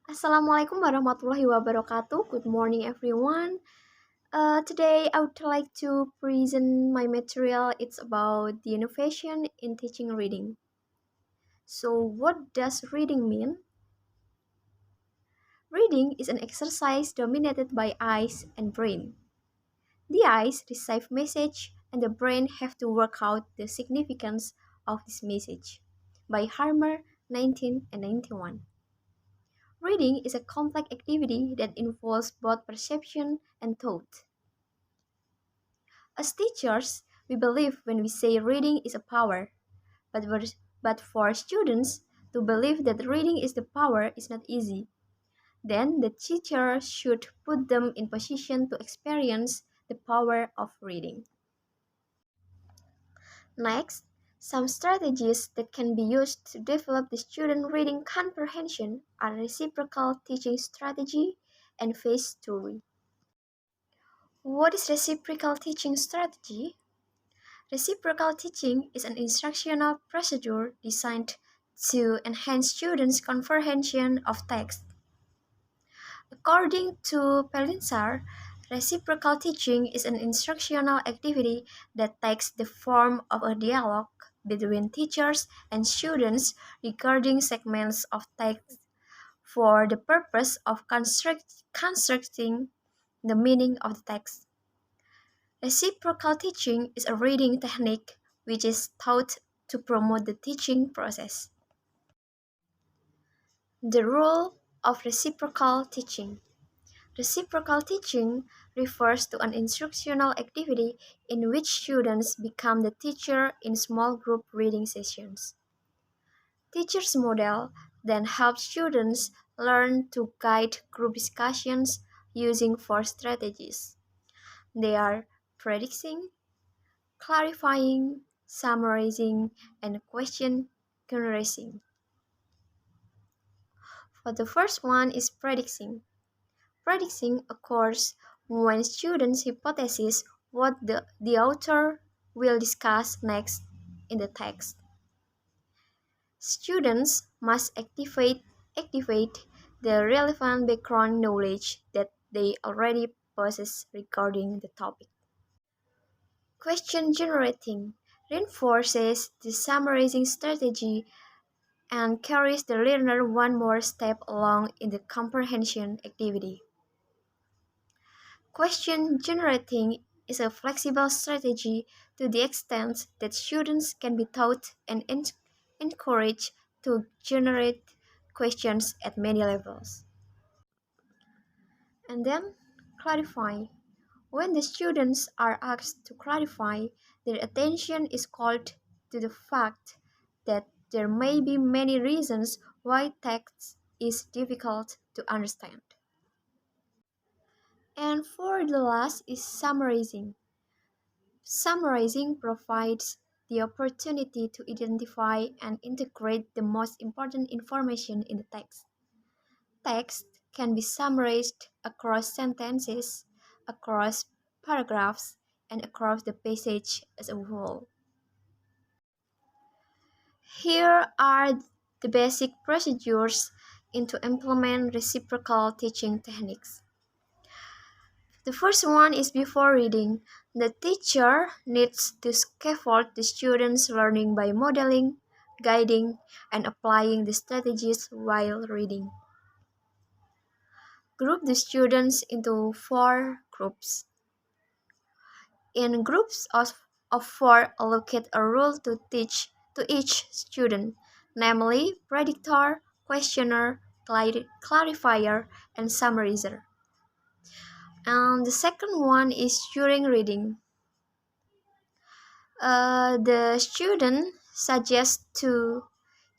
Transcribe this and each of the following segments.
Assalamualaikum warahmatullahi wabarakatuh. Good morning, everyone. Today, I would like to present my material. It's about the innovation in teaching reading. So, what does reading mean? Reading is an exercise dominated by eyes and brain. The eyes receive message, and the brain have to work out the significance of this message. By Harmer, 1991. Reading is a complex activity that involves both perception and thought. As teachers, we believe when we say reading is a power, but for students to believe that reading is the power is not easy. Then the teacher should put them in position to experience the power of reading. Next, some strategies that can be used to develop the student reading comprehension are reciprocal teaching strategy and phase theory. What is reciprocal teaching strategy? Reciprocal teaching is an instructional procedure designed to enhance students' comprehension of text. According to Pelinsar, reciprocal teaching is an instructional activity that takes the form of a dialogue between teachers and students regarding segments of text for the purpose of constructing the meaning of the text. Reciprocal teaching is a reading technique which is taught to promote the teaching process. The role of reciprocal teaching. Reciprocal teaching refers to an instructional activity in which students become the teacher in small group reading sessions. Teachers' model then helps students learn to guide group discussions using four strategies. They are predicting, clarifying, summarizing, and question generalizing. For the first one is predicting. Predicting occurs when students hypothesize what the author will discuss next in the text. Students must activate the relevant background knowledge that they already possess regarding the topic. Question generating reinforces the summarizing strategy and carries the learner one more step along in the comprehension activity. Question generating is a flexible strategy to the extent that students can be taught and encouraged to generate questions at many levels. And then clarify. When the students are asked to clarify, their attention is called to the fact that there may be many reasons why text is difficult to understand. And for the last is summarizing. Summarizing provides the opportunity to identify and integrate the most important information in the text. Text can be summarized across sentences, across paragraphs, and across the passage as a whole. Here are the basic procedures to implement reciprocal teaching techniques. The first one is before reading. The teacher needs to scaffold the students' learning by modeling, guiding, and applying the strategies while reading. Group the students into four groups. In groups of four, allocate a role to teach to each student, namely predictor, questioner, clarifier, and summarizer. And the second one is during reading. The student suggests to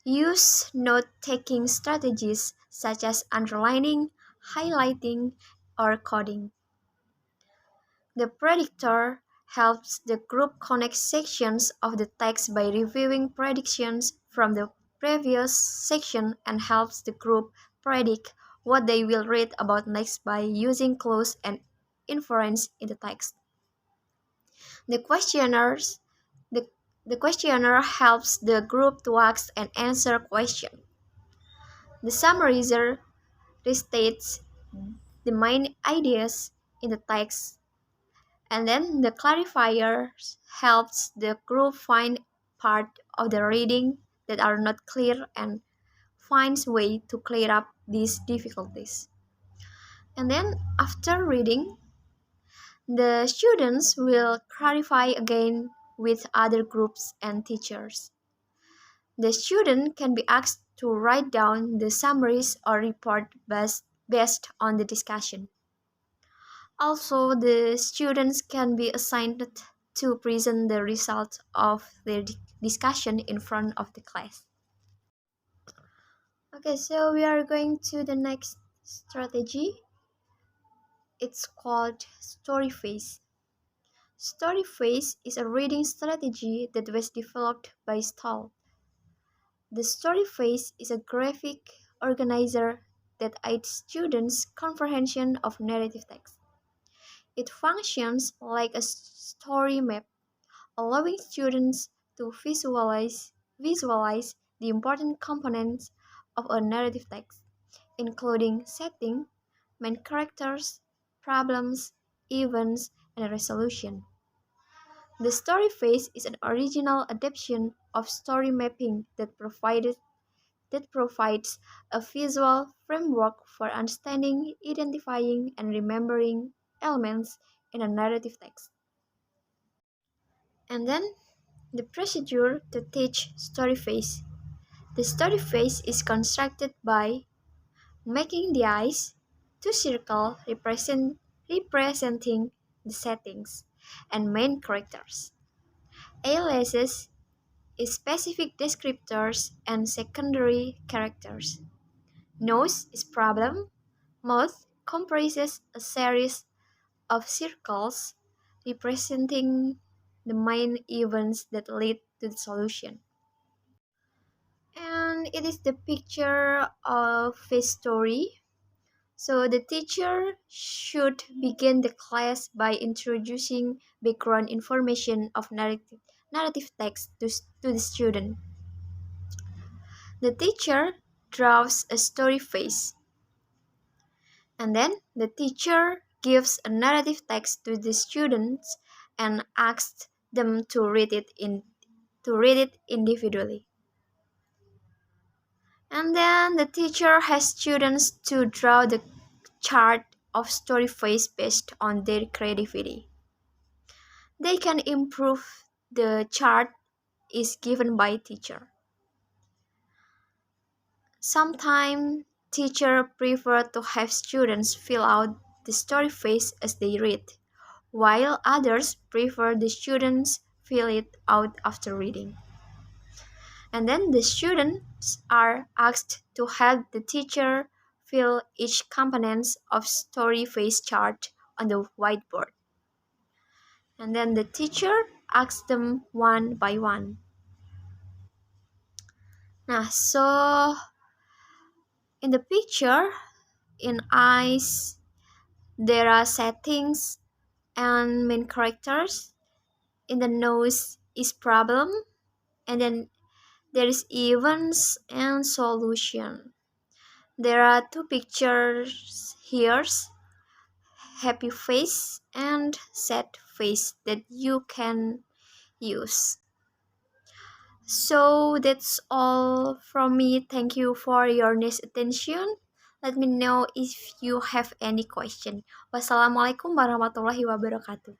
use note-taking strategies such as underlining, highlighting, or coding. The predictor helps the group connect sections of the text by reviewing predictions from the previous section and helps the group predict what they will read about next by using clues and inference in the text. The questioners the questioner helps the group to ask and answer questions. The summarizer restates the main ideas in the text, and then the clarifier helps the group find part of the reading that are not clear and finds way to clear up these difficulties. And then after reading, the students will clarify again with other groups and teachers. The student can be asked to write down the summaries or report based on the discussion. Also, the students can be assigned to present the results of their discussion in front of the class. Okay, so we are going to the next strategy. It's called story phase. Story phase is a reading strategy that was developed by Stahl. The story phase is a graphic organizer that aids students' comprehension of narrative text. It functions like a story map, allowing students to visualize the important components of a narrative text, including setting, main characters, problems, events, and resolution. The story phase is an original adaptation of story mapping that provides a visual framework for understanding, identifying, and remembering elements in a narrative text. And then the procedure to teach story phase. The story phase is constructed by making the eyes two circles representing the settings and main characters. Aliases is specific descriptors and secondary characters. Nose is problem. Mouth comprises a series of circles representing the main events that lead to the solution. And it is the picture of a story. So the teacher should begin the class by introducing background information of narrative text to the student. The teacher draws a story phase, and then the teacher gives a narrative text to the students and asks them to read it individually. And then the teacher has students to draw the chart of story phase based on their creativity. They can improve the chart is given by teacher. Sometimes teachers prefer to have students fill out the story phase as they read, while others prefer the students fill it out after reading. And then the students are asked to help the teacher fill each component of story phase chart on the whiteboard. And then the teacher asks them one by one. Nah, so in the picture, in eyes, there are settings and main characters. In the nose is problem, and then there is events and solution. There are two pictures here, happy face and sad face, that you can use. So that's all from me. Thank you for your nice attention. Let me know if you have any question. Wassalamualaikum warahmatullahi wabarakatuh.